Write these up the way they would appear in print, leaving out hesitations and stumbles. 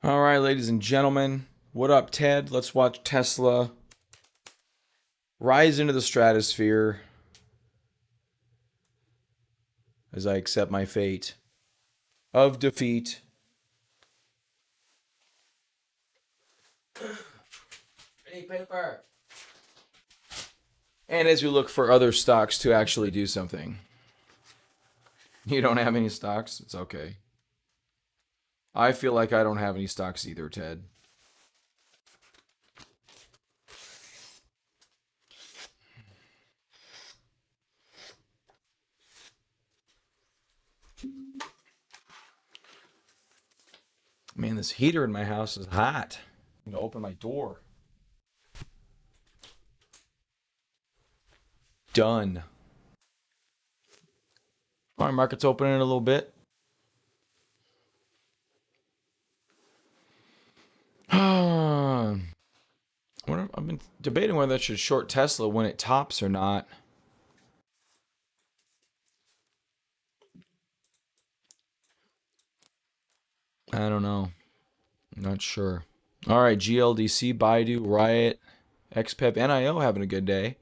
All right, ladies and gentlemen, what up, Ted? Let's watch Tesla rise into the stratosphere as I accept my fate of defeat. Any paper. And as we look for other stocks to actually do something. You don't have any stocks? It's okay. I feel like I don't have any stocks either, Ted. Man, this heater in my house is hot. I'm going to open my door. Done. All right, market's opening in a little bit. I've been debating whether I should short Tesla when it tops or not. I don't know. Not sure. All right, GLDC, Baidu, Riot, XPEP, NIO having a good day.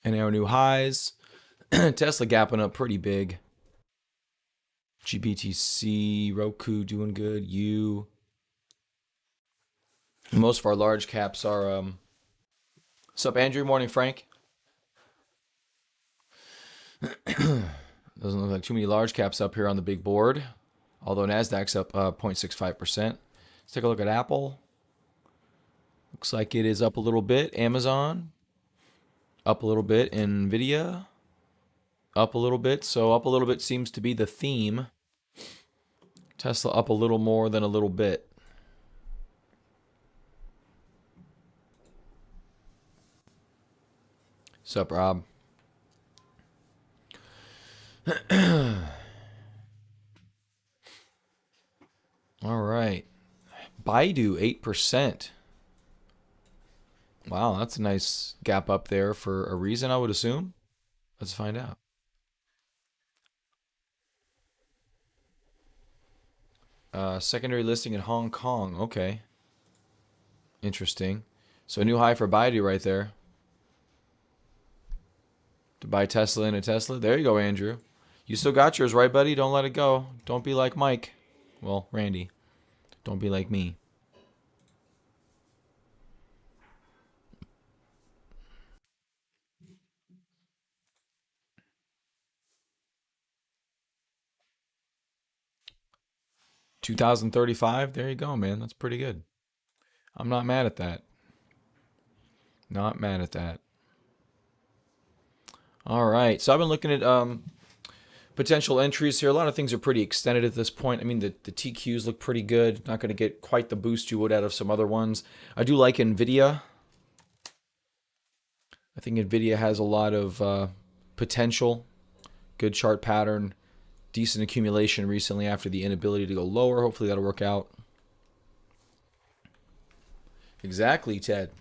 And our new highs. Tesla gapping up pretty big. GBTC, Roku doing good. Most of our large caps are. What's up, Andrew? Morning, Frank. Doesn't look like too many large caps up here on the big board. Although Nasdaq's up 0.65%. Let's take a look at Apple. Looks like it is up a little bit. Amazon up a little bit. Nvidia up a little bit. So up a little bit seems to be the theme. Tesla up a little more than a little bit. What's up, Rob? All right. Baidu, 8%. Wow, that's a nice gap up there for a reason, I would assume. Let's find out. Secondary listing in Hong Kong. Okay. Interesting. So a new high for Baidu right there. To buy Tesla in a Tesla. There you go, Andrew. You still got yours, right, buddy? Don't let it go. Don't be like Mike. Well, Randy. Don't be like me. $2,035. There you go, man. That's pretty good. I'm not mad at that. Not mad at that. All right. So I've been looking at potential entries here. A lot of things are pretty extended at this point. I mean, the TQs look pretty good. Not going to get quite the boost you would out of some other ones. I do like NVIDIA. I think NVIDIA has a lot of potential. Good chart pattern. Decent accumulation recently after the inability to go lower. Hopefully that'll work out. Exactly, Ted.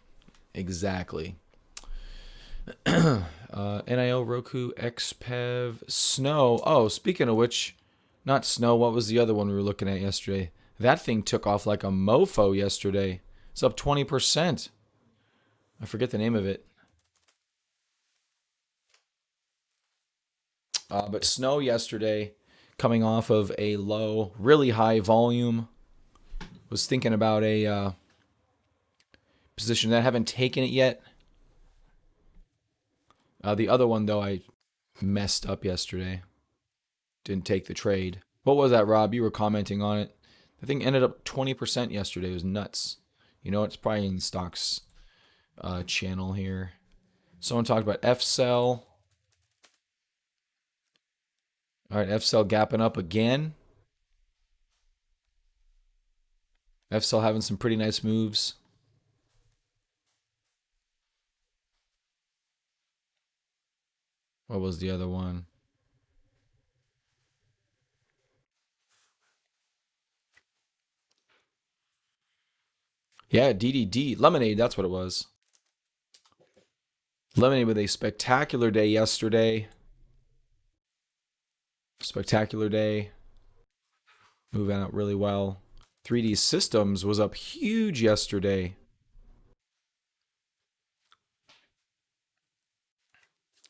Exactly. NIO, Roku, XPEV, Snow. Oh, speaking of which, not Snow. What was the other one we were looking at yesterday? That thing took off like a mofo yesterday. It's up 20%. I forget the name of it. But Snow yesterday, coming off of a low, really high volume. Was thinking about a position that I haven't taken it yet. The other one, though, I messed up yesterday. Didn't take the trade. What was that, Rob? You were commenting on it. The thing ended up 20% yesterday. It was nuts. You know, it's probably in the stocks channel here. Someone talked about F-Cell. All right, F-Cell gapping up again. F-Cell having some pretty nice moves. What was the other one? Yeah, DDD. Lemonade, that's what it was. Lemonade with a spectacular day yesterday. Spectacular day. Moving out really well. 3D Systems was up huge yesterday.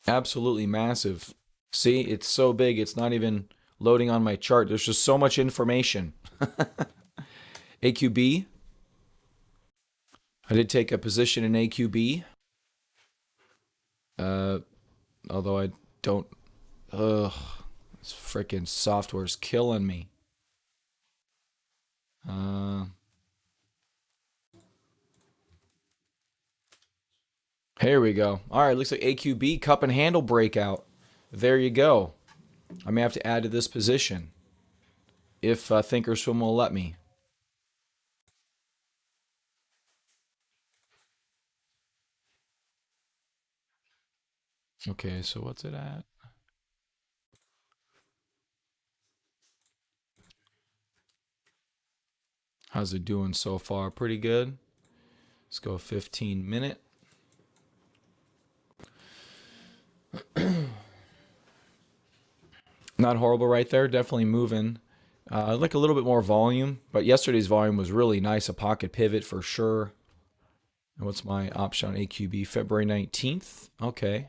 Absolutely massive. See, it's so big, it's not even loading on my chart. There's just so much information. AQB, I did take a position in AQB, uh, although I don't. Ugh, this freaking software's killing me. Uh, Here we go. All right, looks like AQB cup and handle breakout. There you go. I may have to add to this position if Thinkorswim will let me. Okay, so what's it at? How's it doing so far? Pretty good. Let's go 15-minute. Not horrible right there. Definitely moving. I'd like a little bit more volume, but yesterday's volume was really nice. A pocket pivot for sure. And what's my option on AQB? February 19th. Okay.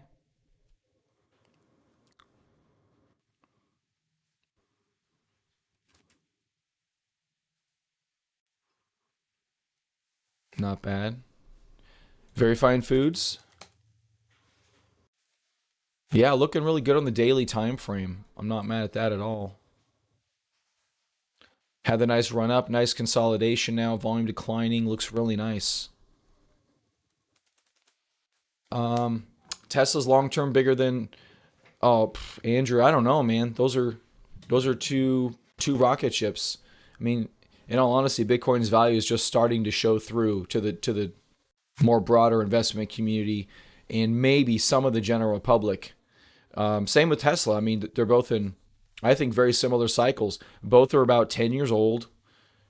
Not bad. Very fine foods. Yeah, looking really good on the daily time frame. I'm not mad at that at all. Had the nice run up, nice consolidation now, volume declining, looks really nice. Um, Tesla's long term bigger than Andrew. I don't know, man. Those are two rocket ships. I mean, in all honesty, Bitcoin's value is just starting to show through to the more broader investment community and maybe some of the general public. Same with Tesla. I mean, they're both in, I think, very similar cycles. Both are about 10 years old.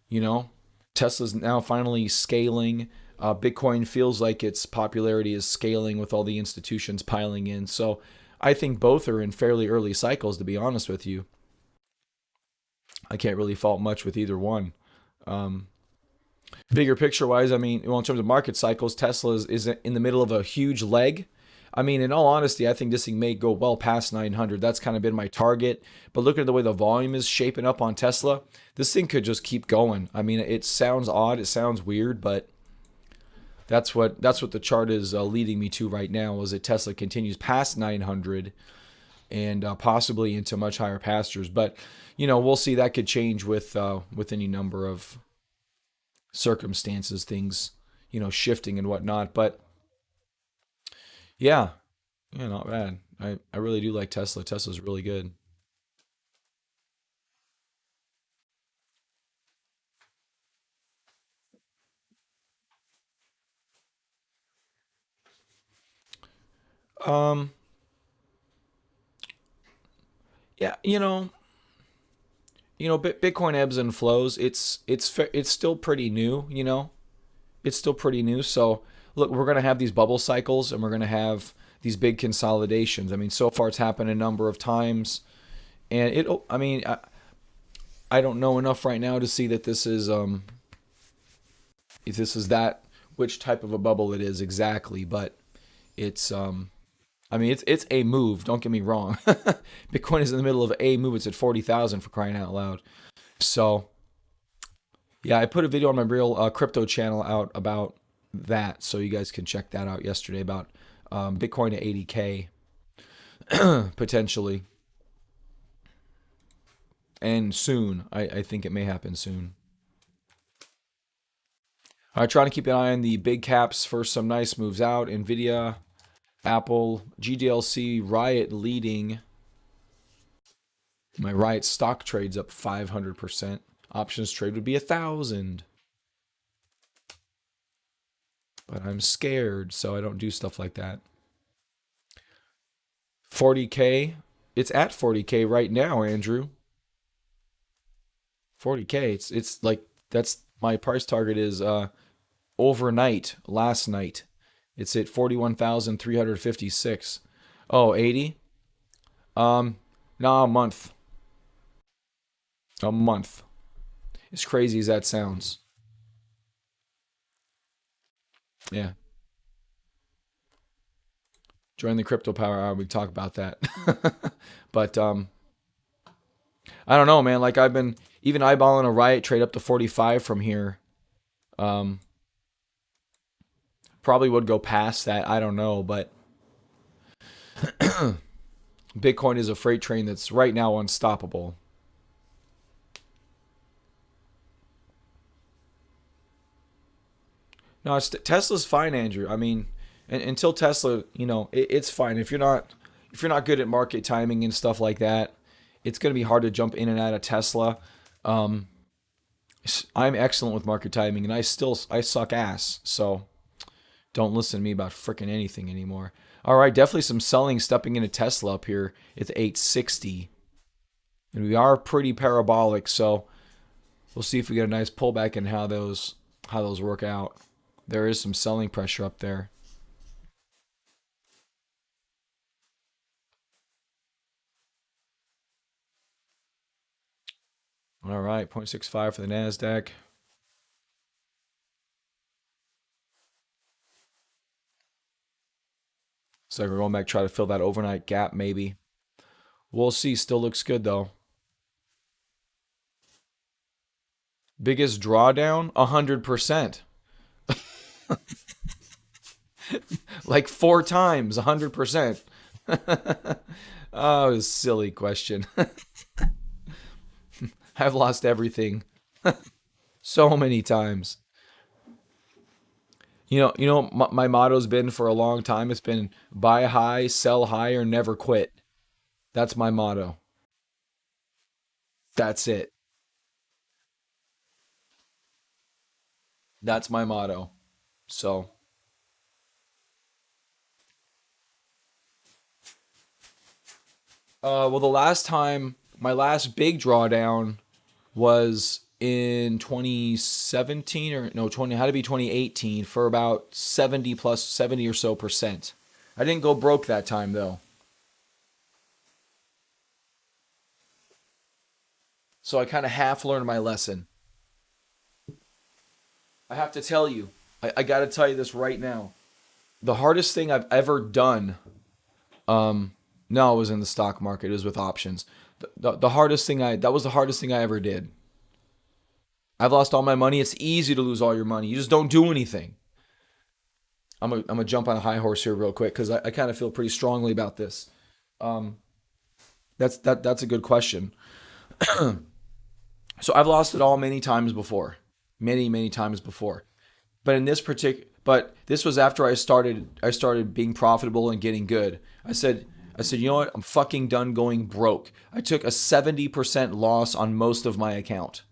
You know, Tesla's now finally scaling. Bitcoin feels like its popularity is scaling with all the institutions piling in. So I think both are in fairly early cycles, to be honest with you. I can't really fault much with either one. Um, Bigger picture wise, I mean, well, in terms of market cycles, Tesla is in the middle of a huge leg. I mean, in all honesty, I think this thing may go well past 900. That's kind of been my target. But looking at the way the volume is shaping up on Tesla, this thing could just keep going. I mean, it sounds odd, it sounds weird, but that's what the chart is leading me to right now. Is that Tesla continues past 900 and possibly into much higher pastures. But we'll see. That could change with any number of circumstances, things shifting and whatnot. But yeah, yeah, not bad. I really do like Tesla. Tesla's really good. Um, yeah, Bitcoin ebbs and flows. It's still pretty new. It's still pretty new. So look, we're gonna have these bubble cycles, and we're gonna have these big consolidations. I mean, so far it's happened a number of times, and it. I mean, I don't know enough right now to see that this is if this is that which type of a bubble it is exactly, but it's I mean, it's a move. Don't get me wrong. Bitcoin is in the middle of a move. It's at 40,000 for crying out loud. So yeah, I put a video on my real crypto channel out about that, so you guys can check that out yesterday about Bitcoin to 80K potentially, and soon. I think it may happen soon. All right, trying to keep an eye on the big caps for some nice moves out. Nvidia, Apple, GDLC, Riot leading. My Riot stock trades up 500%. Options trade would be 1,000. But I'm scared, so I don't do stuff like that. 40K. It's at 40K right now, Andrew. 40K. It's like that's my price target is overnight last night. It's at 41,356. Oh, 80. Um, nah, a month. A month. As crazy as that sounds. Yeah. Join the crypto power hour. We talk about that. But I don't know, man. Like I've been even eyeballing a riot trade up to 45 from here. Um, Probably would go past that. I don't know, but Bitcoin is a freight train that's right now unstoppable. No, Tesla's fine, Andrew. I mean, until Tesla, it's fine. If you're not good at market timing and stuff like that, it's going to be hard to jump in and out of Tesla. Um, I'm excellent with market timing, and I suck ass. So don't listen to me about freaking anything anymore. All right, definitely some selling stepping into Tesla up here. It's 860, and we are pretty parabolic. So we'll see if we get a nice pullback and how those work out. There is some selling pressure up there. All right, 0.65 for the Nasdaq. So we're going back try to fill that overnight gap maybe. We'll see. Still looks good though. Biggest drawdown 100%. Like four times 100%. Oh, silly question. I've lost everything so many times. My motto's been for a long time. It's been buy high, sell high, or never quit. That's my motto. That's it. That's my motto. So, well, my last big drawdown was in 2017 or no, 20 had to be 2018 for about 70 plus 70 or so percent. I didn't go broke that time though. So I kind of half learned my lesson. I have to tell you, I got to tell you this right now. The hardest thing I've ever done, um, no, it was in the stock market. It was with options. The hardest thing that was the hardest thing I ever did. I've lost all my money. It's easy to lose all your money. You just don't do anything. I'm gonna jump on a high horse here real quick because I kind of feel pretty strongly about this. Um, that's a good question. So I've lost it all many times before, many times before. But this was after I started being profitable and getting good. I said, you know what? I'm fucking done going broke. I took a 70% loss on most of my account.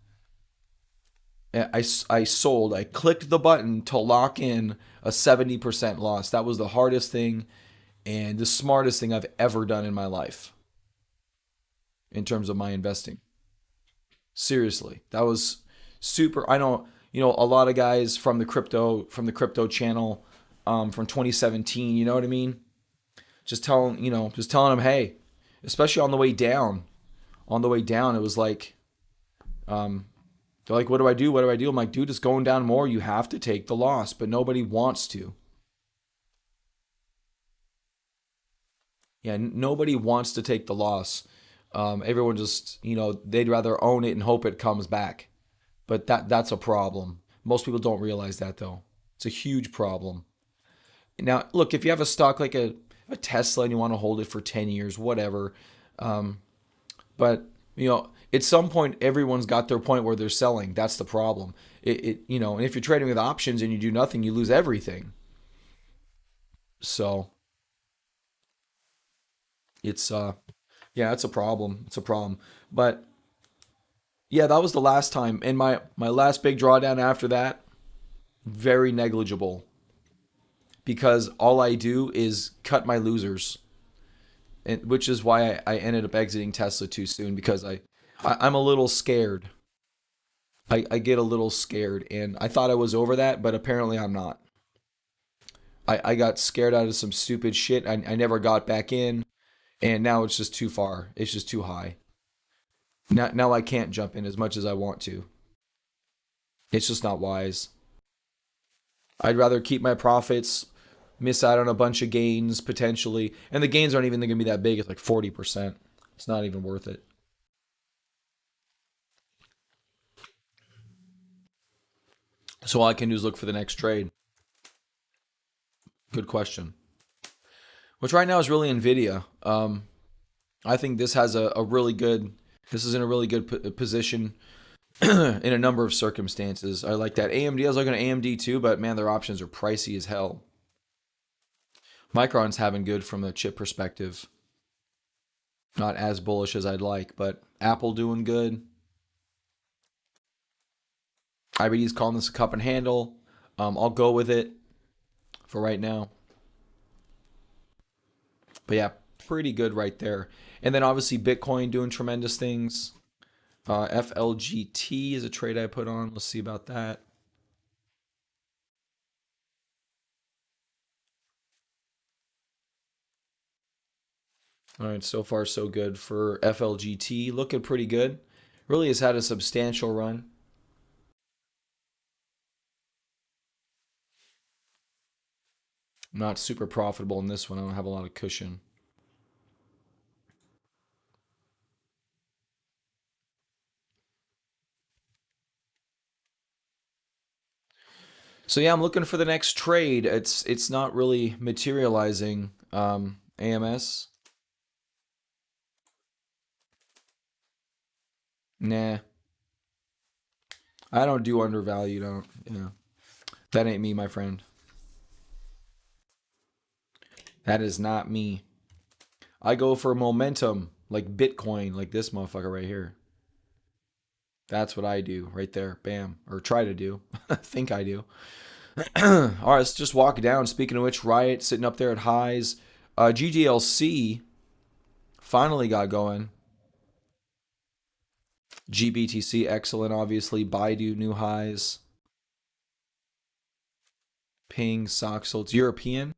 I sold. I clicked the button to lock in a 70% loss. That was the hardest thing and the smartest thing I've ever done in my life in terms of my investing. Seriously, that was super. I know, a lot of guys from the crypto channel, from 2017. You know what I mean? Just telling them, hey, especially on the way down. On the way down, it was like, um, they're like, what do I do? What do I do? I'm like, dude, it's going down more. You have to take the loss, but nobody wants to. Yeah, nobody wants to take the loss. Everyone just, they'd rather own it and hope it comes back. But that's a problem. Most people don't realize that though. It's a huge problem. Now, look, if you have a stock like a Tesla and you want to hold it for 10 years, whatever. Um, but, at some point, everyone's got their point where they're selling. That's the problem. And if you're trading with options and you do nothing, you lose everything. So it's, yeah, it's a problem. It's a problem. But yeah, that was the last time. And my last big drawdown after that, very negligible because all I do is cut my losers, and which is why I ended up exiting Tesla too soon because I'm a little scared. I get a little scared, and I thought I was over that, but apparently I'm not. I got scared out of some stupid shit. I never got back in, and now it's just too far. It's just too high. Now I can't jump in as much as I want to. It's just not wise. I'd rather keep my profits, miss out on a bunch of gains potentially, and the gains aren't even going to be that big. It's like 40%. It's not even worth it. So all I can do is look for the next trade. Good question. Which right now is really Nvidia. I think this has a really good. This is in a really good position in a number of circumstances. I like that. AMD. I was looking at AMD too, but man, their options are pricey as hell. Micron's having good from a chip perspective. Not as bullish as I'd like, but Apple doing good. IBD's calling this a cup and handle. I'll go with it for right now. But yeah, pretty good right there. And then obviously Bitcoin doing tremendous things. FLGT is a trade I put on. Let's see about that. All right, so far so good for FLGT. Looking pretty good. Really has had a substantial run. Not super profitable in this one. I don't have a lot of cushion. So yeah, I'm looking for the next trade. It's not really materializing. AMS. Nah, I don't do undervalued. I don't. Yeah, that ain't me, my friend. That is not me. I go for momentum, like Bitcoin, like this motherfucker right here. That's what I do right there. Bam. Or try to do. I think I do. All right, let's just walk down. Speaking of which, Riot sitting up there at highs. GDLC finally got going. GBTC excellent, obviously. Baidu new highs. Ping, Soxel. It's European.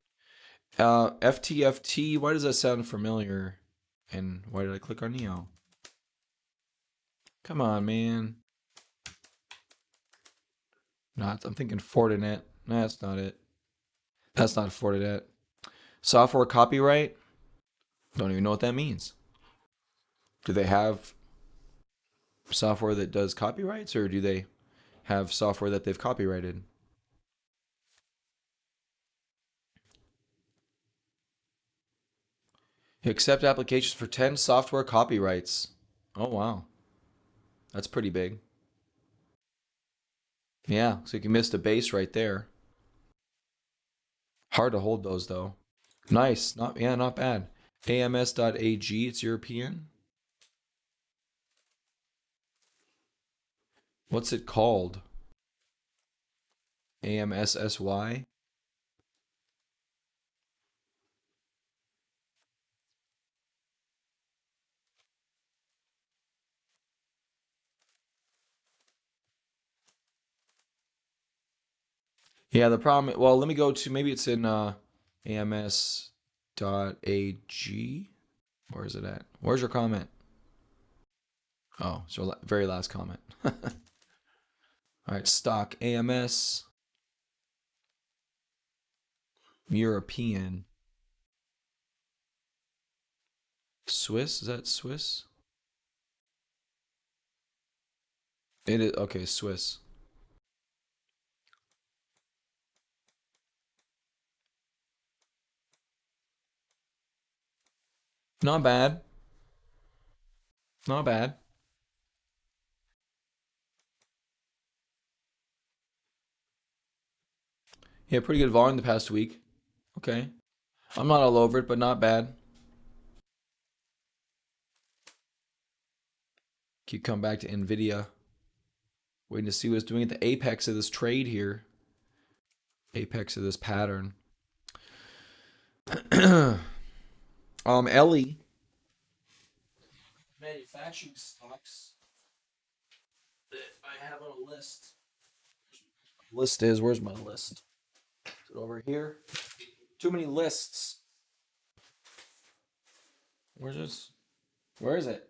FTFT. Why does that sound familiar? And why did I click on Neo? Come on, man. Not. I'm thinking Fortinet. Nah, that's not it. That's not Fortinet. Software copyright. Don't even know what that means. Do they have software that does copyrights, or do they have software that they've copyrighted? Accept applications for 10 software copyrights. Oh, wow. That's pretty big. Yeah, so you missed a base right there. Hard to hold those, though. Nice. Not bad. AMS.AG, it's European. What's it called? AMSSY? Yeah, the problem, well, let me go to, maybe it's in AMS.AG. Where is it at? Where's your comment? Oh, so very last comment. All right, stock AMS, European, Swiss. Is that Swiss? It is okay, Swiss. Not bad. Not bad. Yeah, pretty good volume the past week. Okay. I'm not all over it, but not bad. Keep coming back to Nvidia. Waiting to see what's doing at the apex of this trade here. Apex of this pattern. Ellie. Manufacturing stocks that I have on a list. List is, where's my list? Is it over here? Too many lists. Where's this? Where is it?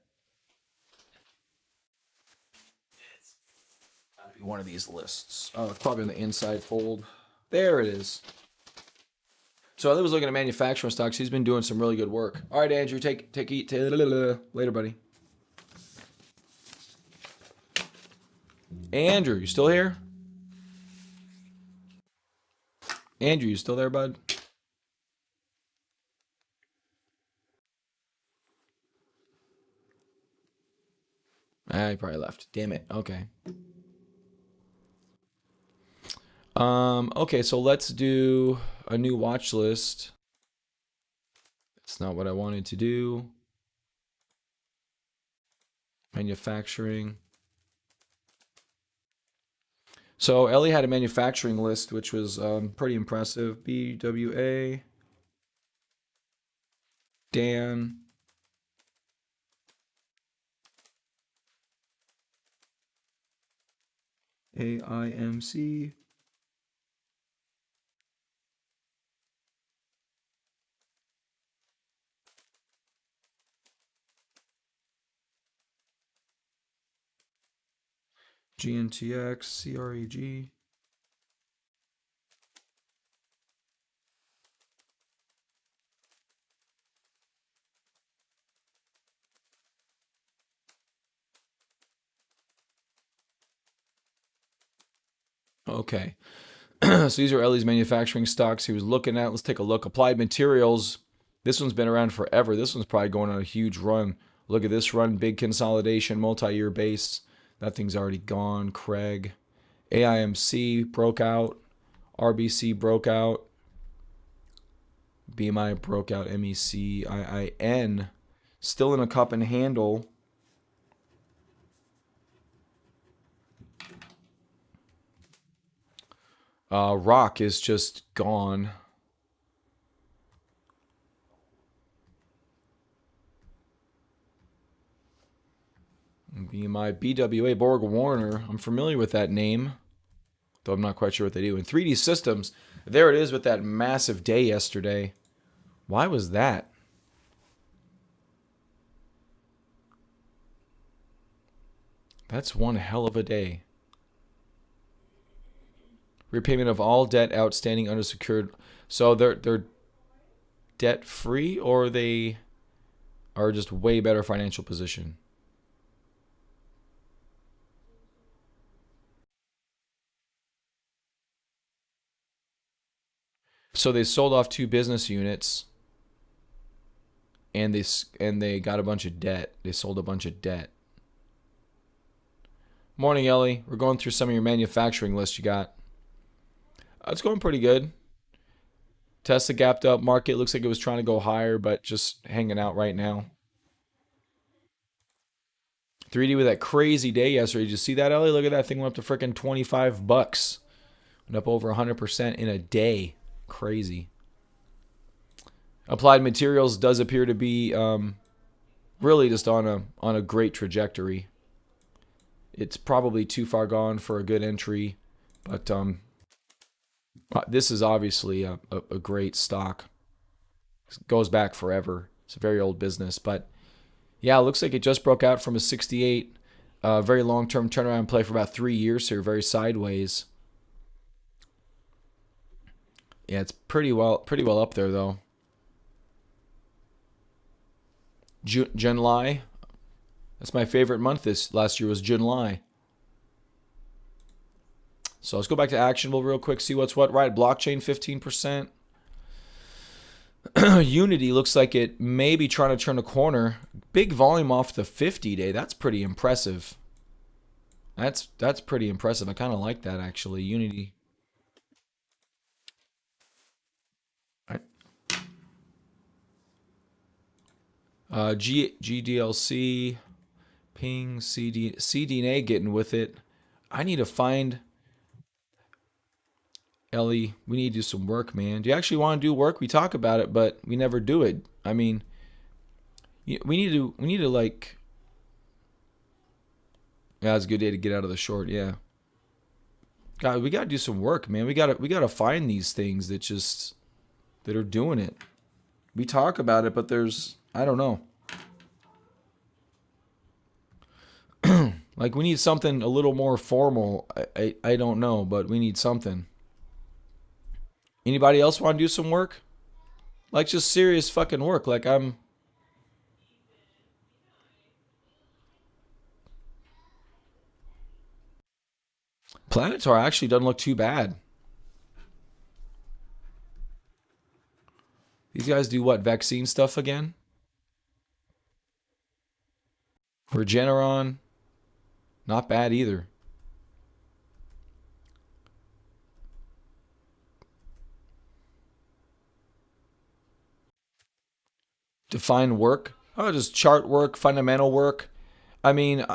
one of these lists. Oh, it's probably in the inside fold. There it is. So Ellie was looking at manufacturing stocks. He's been doing some really good work. All right, Andrew, take later, buddy. Andrew, you still here? Andrew, you still there, bud? Ah, he probably left. Damn it. Okay. Okay, so let's do a new watch list. That's not what I wanted to do. Manufacturing. So Ellie had a manufacturing list, which was pretty impressive. BWA, Dan, AIMC, GNTX, CREG. Okay. So these are Ellie's manufacturing stocks he was looking at. Let's take a look. Applied Materials. This one's been around forever. This one's probably going on a huge run. Look at this run. Big consolidation, multi-year base. That thing's already gone. Craig. AIMC broke out. RBC broke out. BMI broke out. MECIIN. Still in a cup and handle. Rock is just gone. BMI, BWA, Borg Warner. I'm familiar with that name, though I'm not quite sure what they do. And 3D Systems, there it is with that massive day yesterday. Why was that? That's one hell of a day. Repayment of all debt outstanding unsecured. So they're debt free, or they are just way better financial position. So they sold off 2 business units, and they got a bunch of debt. They sold a bunch of debt. Morning, Ellie. We're going through some of your manufacturing lists you got. It's going pretty good. Tesla gapped up. Market looks like it was trying to go higher, but just hanging out right now. 3D with that crazy day yesterday. Did you see that, Ellie? Look at that thing went up to freaking $25. Went up over 100% in a day. Crazy. Applied Materials does appear to be really just on a great trajectory. It's probably too far gone for a good entry, but this is obviously a great stock. It goes back forever. It's a very old business, but yeah, it looks like it just broke out from a 68. Very long-term turnaround play for about 3 years here, very sideways. Yeah, it's pretty well up there though. July. That's my favorite month. This last year was July. So let's go back to actionable real quick. See what's what. Right, blockchain 15%. Unity looks like it may be trying to turn a corner. Big volume off the 50-day. That's pretty impressive. That's pretty impressive. I kind of like that actually. Unity. GDLC, Ping, CDNA getting with it. I need to find Ellie. We need to do some work, man. Do you actually want to do work? We talk about it, but we never do it. I mean, we need to like. Yeah, it's a good day to get out of the short. Yeah. God, we gotta do some work, man. We gotta find these things that are doing it. We talk about it, but I don't know. Like we need something a little more formal. I don't know, but we need something. Anybody else want to do some work? Like just serious fucking work. Like I'm Planetar actually doesn't look too bad. These guys do what? Vaccine stuff again? Regeneron, not bad either. Define work. Oh, just chart work, fundamental work. I mean,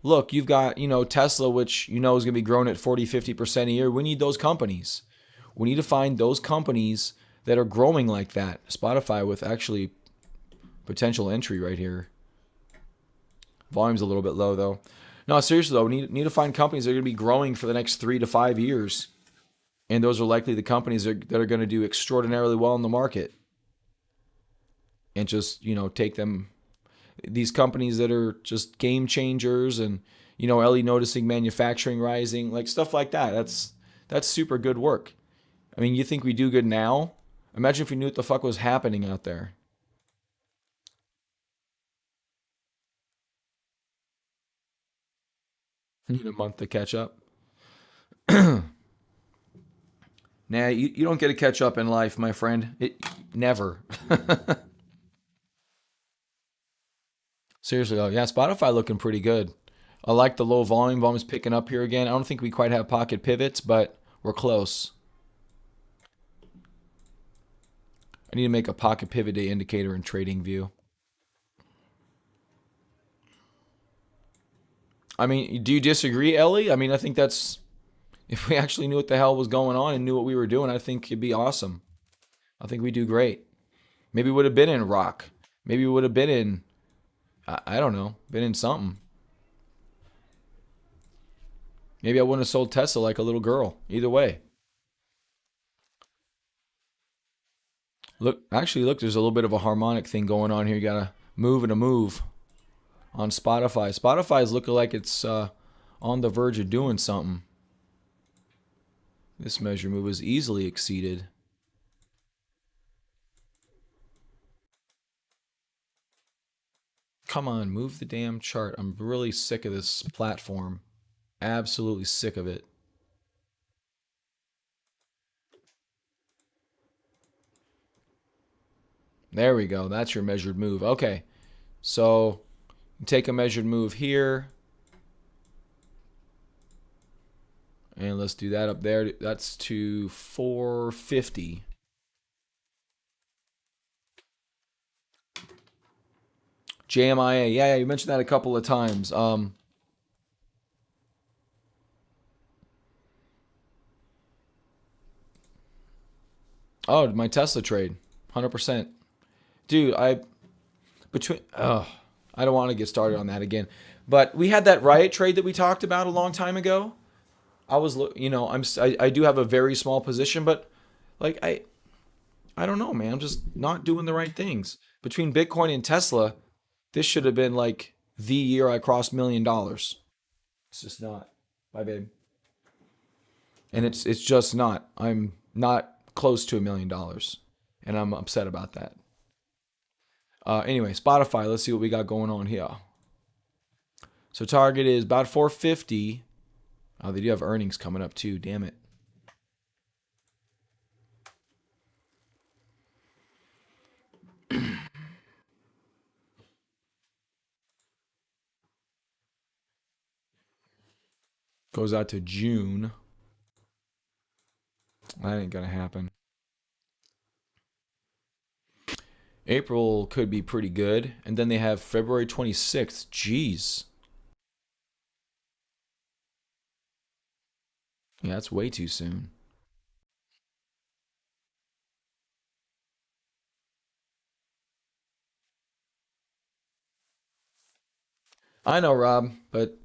look, you've got, Tesla, which is going to be growing at 40, 50% a year. We need those companies. We need to find those companies that are growing like that. Spotify with actually potential entry right here. Volume's a little bit low though. No, seriously though, we need to find companies that are going to be growing for the next 3 to 5 years. And those are likely the companies that are going to do extraordinarily well in the market. And just, take them, these companies that are just game changers and, Ellie noticing manufacturing rising, like stuff like that. That's super good work. I mean, you think we do good now? Imagine if we knew what the fuck was happening out there. Need a month to catch up. Nah, you don't get to catch up in life, my friend. Never. Seriously though, yeah, Spotify looking pretty good. I like the low volume. Volume's picking up here again. I don't think we quite have pocket pivots, but we're close. I need to make a pocket pivot day indicator in trading view. I mean, do you disagree, Ellie? I mean, I think that's if we actually knew what the hell was going on and knew what we were doing, I think it'd be awesome. I think we do great. Maybe we would have been in rock. Maybe we would have been in I don't know, been in something. Maybe I wouldn't have sold Tesla like a little girl. Either way. Look, there's a little bit of a harmonic thing going on here. You got to move and a move on Spotify. Spotify's looking like it's on the verge of doing something. This measure move is easily exceeded. Come on, move the damn chart. I'm really sick of this platform. Absolutely sick of it. There we go. That's your measured move. Okay. So take a measured move here. And let's do that up there. That's to 450. JMIA. Yeah, you mentioned that a couple of times. Oh, my Tesla trade. 100%. Dude, I don't want to get started on that again. But we had that riot trade that we talked about a long time ago. I was, I do have a very small position, but like I don't know, man. I'm just not doing the right things. Between Bitcoin and Tesla, this should have been like the year I crossed $1 million. It's just not. Bye, babe. And it's just not. I'm not close to $1 million, and I'm upset about that. Anyway, Spotify. Let's see what we got going on here. So target is about 450. Oh, they do have earnings coming up too. Damn it. Goes out to June. That ain't gonna happen. April could be pretty good, and then they have February 26th. Jeez. Yeah, that's way too soon. I know, Rob, but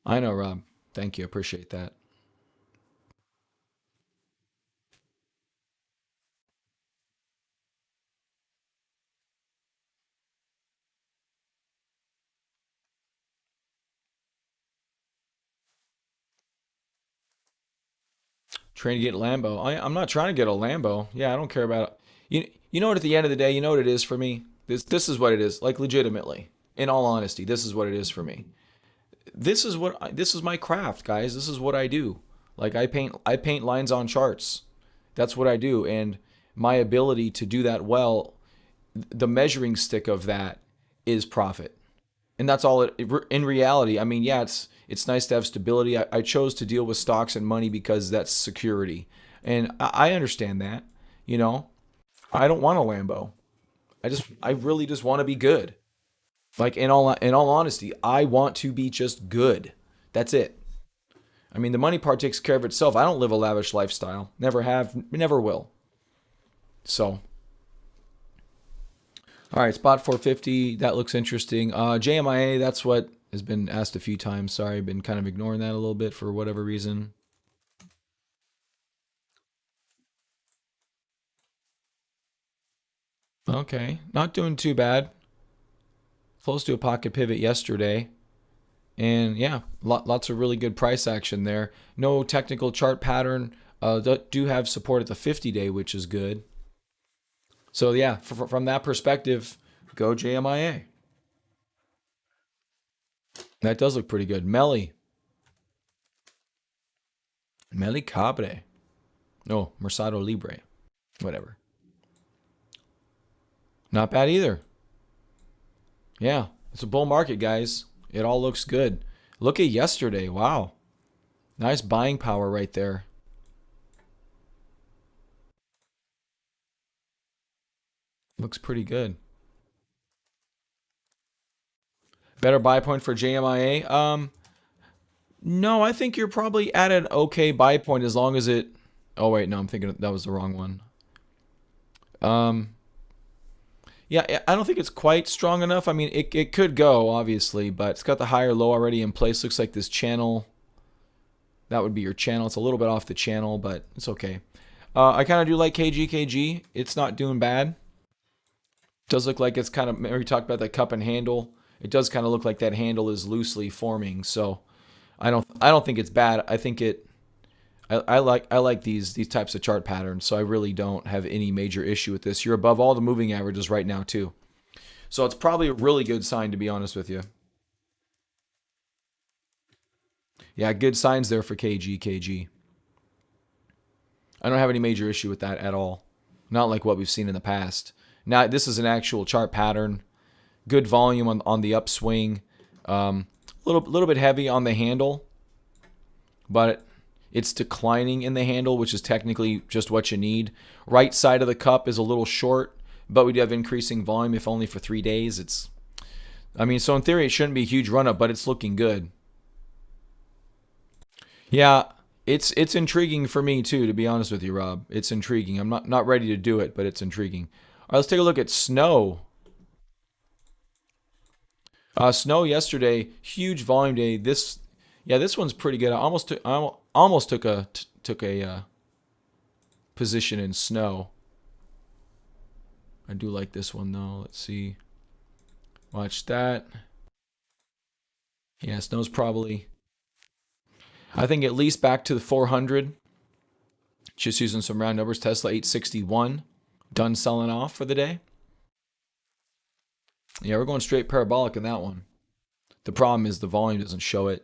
I know, Rob. Thank you. Appreciate that. Trying to get Lambo. I'm not trying to get a Lambo. Yeah, I don't care about it. You know what? At the end of the day, you know what it is for me. This is what it is. Like legitimately, in all honesty, this is what it is for me. This is my craft, guys. This is what I do. Like I paint lines on charts. That's what I do, and my ability to do that well, the measuring stick of that is profit. And that's all it in reality. I mean, yeah, it's nice to have stability. I chose to deal with stocks and money because that's security, and I understand that. You know, I don't want a Lambo. I really just want to be good. Like in all honesty, I want to be just good. That's it. I mean, the money part takes care of itself. I don't live a lavish lifestyle. Never have, never will. So, all right, spot 450. That looks interesting. JMIA, that's what has been asked a few times. Sorry, I've been kind of ignoring that a little bit for whatever reason. Okay, not doing too bad. Close to a pocket pivot yesterday. And yeah, lots of really good price action there. No technical chart pattern. Do have support at the 50-day, which is good. So yeah, from that perspective, go JMIA. That does look pretty good. Meli Cabre. No, Mercado Libre. Whatever. Not bad either. Yeah, it's a bull market, guys. It all looks good. Look at yesterday. Wow. Nice buying power right there. Looks pretty good. Better buy point for JMIA? No, I think you're probably at an okay buy point as long as it. Oh wait, no, I'm thinking that was the wrong one. Um, yeah, I don't think it's quite strong enough. I mean, it could go obviously, but it's got the higher low already in place. Looks like this channel. That would be your channel. It's a little bit off the channel, but it's okay. I kind of do like KGKG. It's not doing bad. Does look like it's kind of. Remember we talked about that cup and handle. It does kind of look like that handle is loosely forming. So I don't think it's bad. I think it. I like these types of chart patterns. So I really don't have any major issue with this. You're above all the moving averages right now too. So it's probably a really good sign to be honest with you. Yeah, good signs there for KGKG. I don't have any major issue with that at all. Not like what we've seen in the past. Now this is an actual chart pattern. Good volume on the upswing. Little bit heavy on the handle, but it's declining in the handle, which is technically just what you need. Right side of the cup is a little short, but we do have increasing volume, if only for 3 days. I mean, so in theory, it shouldn't be a huge run up, but it's looking good. Yeah, it's intriguing for me too, to be honest with you, Rob. It's intriguing. I'm not ready to do it, but it's intriguing. All right, let's take a look at snow. Snow yesterday, huge volume day. Yeah, this one's pretty good. I almost took a position in snow. I do like this one though. Let's see. Watch that. Yeah, snow's probably. I think at least back to the 400. Just using some round numbers. Tesla 861. Done selling off for the day. Yeah, we're going straight parabolic in that one. The problem is the volume doesn't show it,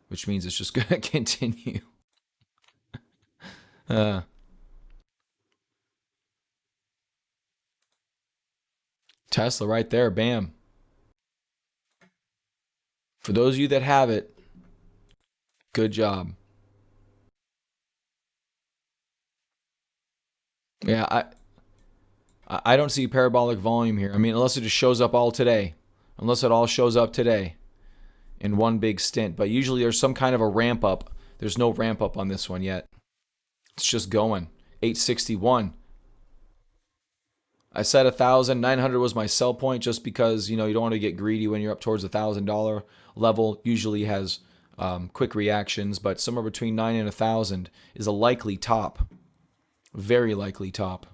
which means it's just going to continue. Uh, Tesla right there, bam. For those of you that have it, good job. Yeah, I don't see parabolic volume here. I mean, unless it just shows up all today. Unless it all shows up today in one big stint. But usually there's some kind of a ramp up. There's no ramp up on this one yet. It's just going. 861. I said 1,900 was my sell point just because you don't want to get greedy when you're up towards $1,000 level. Usually has quick reactions, but somewhere between 9 and 1,000 is a likely top, very likely top.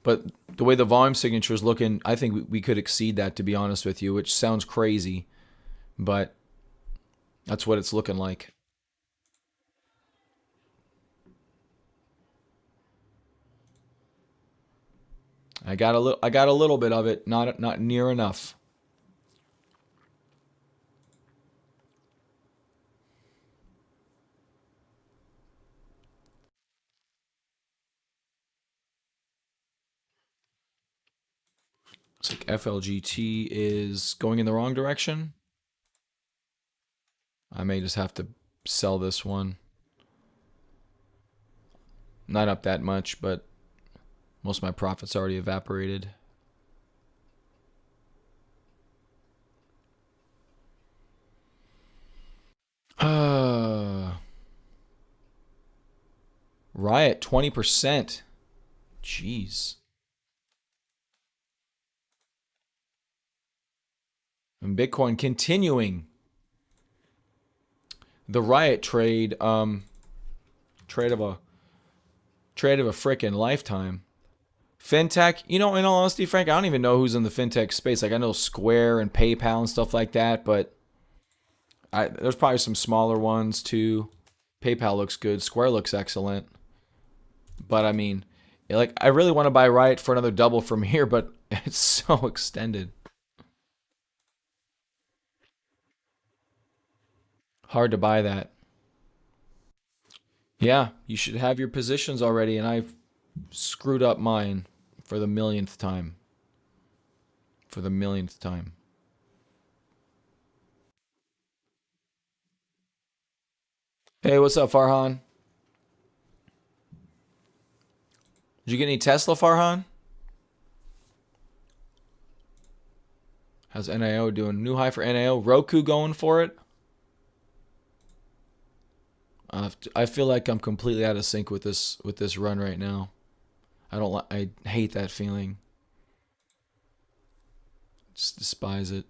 But the way the volume signature is looking, I think we could exceed that, to be honest with you, which sounds crazy, but that's what it's looking like. I got a little bit of it, not near enough. Looks like FLGT is going in the wrong direction. I may just have to sell this one. Not up that much, but most of my profits already evaporated. Riot 20%. Jeez. And Bitcoin continuing the riot trade. Trade of a trade of a frickin' lifetime. Fintech, you know, in all honesty, Frank, I don't even know who's in the fintech space. Like I know Square and PayPal and stuff like that, but there's probably some smaller ones too. PayPal looks good. Square looks excellent. But I mean, like I really want to buy Riot for another double from here, but it's so extended. Hard to buy that. Yeah, you should have your positions already, and I've screwed up mine for the millionth time. For the millionth time. Hey, what's up, Farhan? Did you get any Tesla, Farhan? How's NIO doing? New high for NIO. Roku going for it. I feel like I'm completely out of sync with this run right now. I hate that feeling. Just despise it.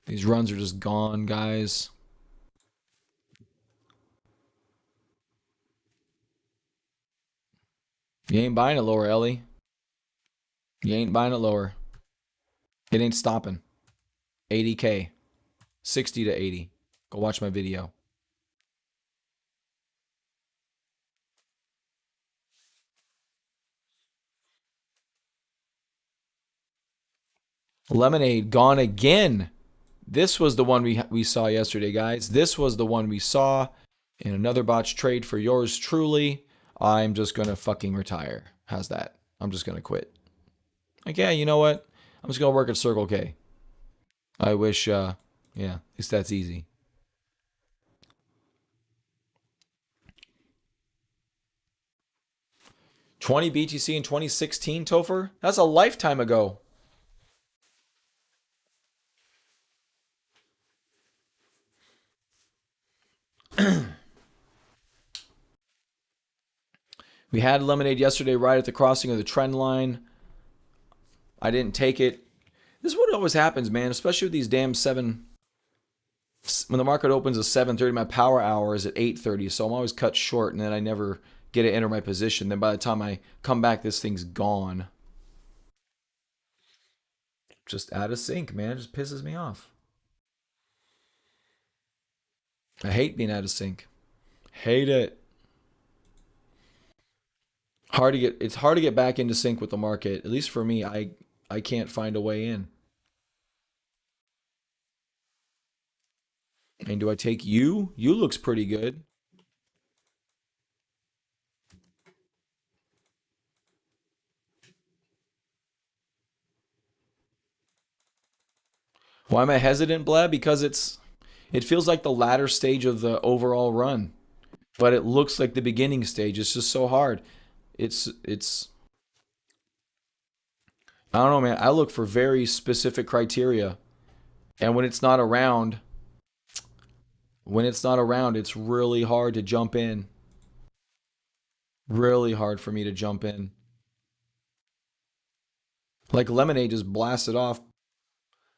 These runs are just gone, guys. You ain't buying it lower, Ellie. You ain't buying it lower. It ain't stopping. 80K. 60 to 80. Go watch my video. Lemonade gone again. This was the one we saw yesterday, guys. This was the one we saw in another botch trade for yours truly. I'm just gonna fucking retire. How's that? I'm just gonna quit. Like, yeah, you know what? I'm just gonna work at Circle K. I wish, yeah, at least that's easy. 20 BTC in 2016, Topher? That's a lifetime ago. We had lemonade yesterday right at the crossing of the trend line. I didn't take it. This is what always happens, man, especially with these damn 7 when the market opens at 7:30, my power hour is at 8:30, so I'm always cut short and then I never get to enter my position. Then by the time I come back this thing's gone. Just out of sync, man. It just pisses me off. I hate being out of sync. Hate it. It's hard to get back into sync with the market. At least for me, I can't find a way in. And do I take you? You looks pretty good. Why am I hesitant, Blab? Because it feels like the latter stage of the overall run, but it looks like the beginning stage. It's just so hard. It's I don't know, man. I look for very specific criteria, and when it's not around, it's really hard to jump in. Really hard for me to jump in. Like Lemonade just blasted off.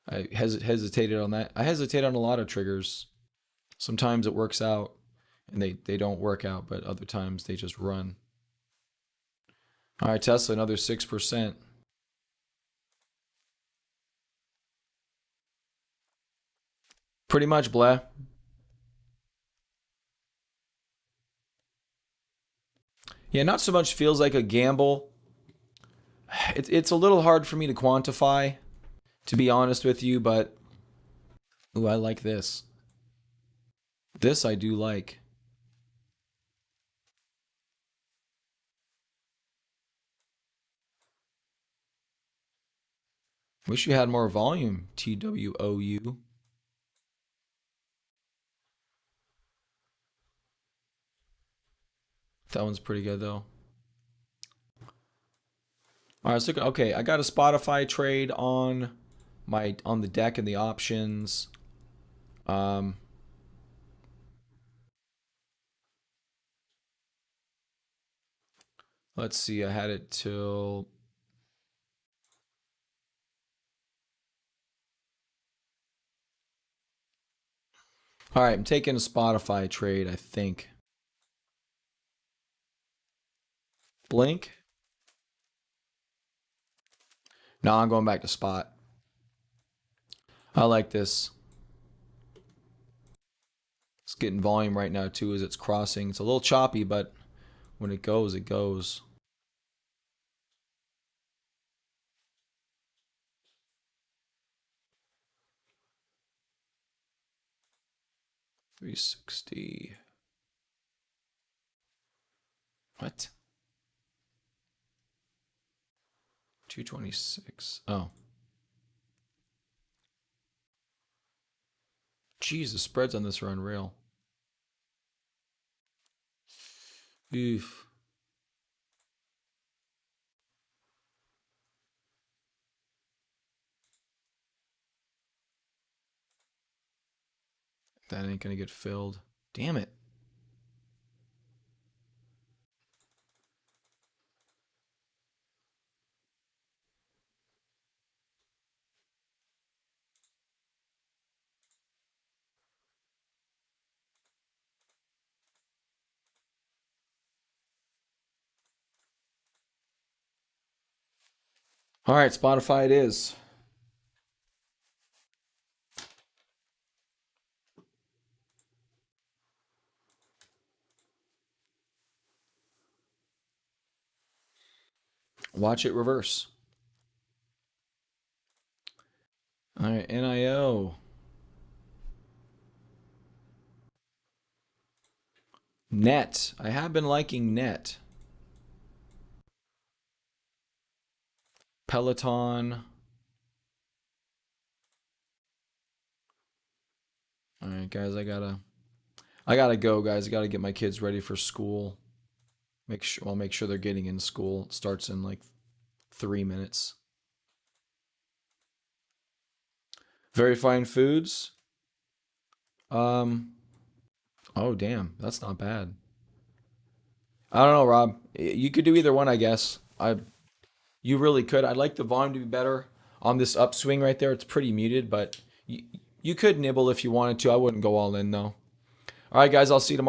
I hesitated on that. I hesitate on a lot of triggers. Sometimes it works out, and they don't work out, but other times they just run. All right, Tesla, another 6%. Pretty much, blah. Yeah, not so much feels like a gamble. It's a little hard for me to quantify, to be honest with you, but ooh, I like this. This I do like. Wish you had more volume, TWOU. That one's pretty good though. All right, let's look. Okay, I got a Spotify trade on the deck and the options. Um, let's see. I had it till. All right, I'm taking a Spotify trade. I think. Blink. No, I'm going back to spot. I like this. It's getting volume right now too as it's crossing. It's a little choppy, but when it goes, it goes. 360. What? 226. Oh. Jeez, the spreads on this are unreal. Oof. That ain't gonna get filled. Damn it. All right, Spotify it is. Watch it reverse. All right, NIO. Net. I have been liking Net. Peloton. All right, guys, I gotta go, guys. I gotta get my kids ready for school. Make sure they're getting in school. It starts in like 3 minutes. Very fine foods. Um. Oh, damn, that's not bad. I don't know, Rob. You could do either one, I guess. You really could. I'd like the volume to be better on this upswing right there. It's pretty muted, but you could nibble if you wanted to. I wouldn't go all in though. All right, guys. I'll see you tomorrow.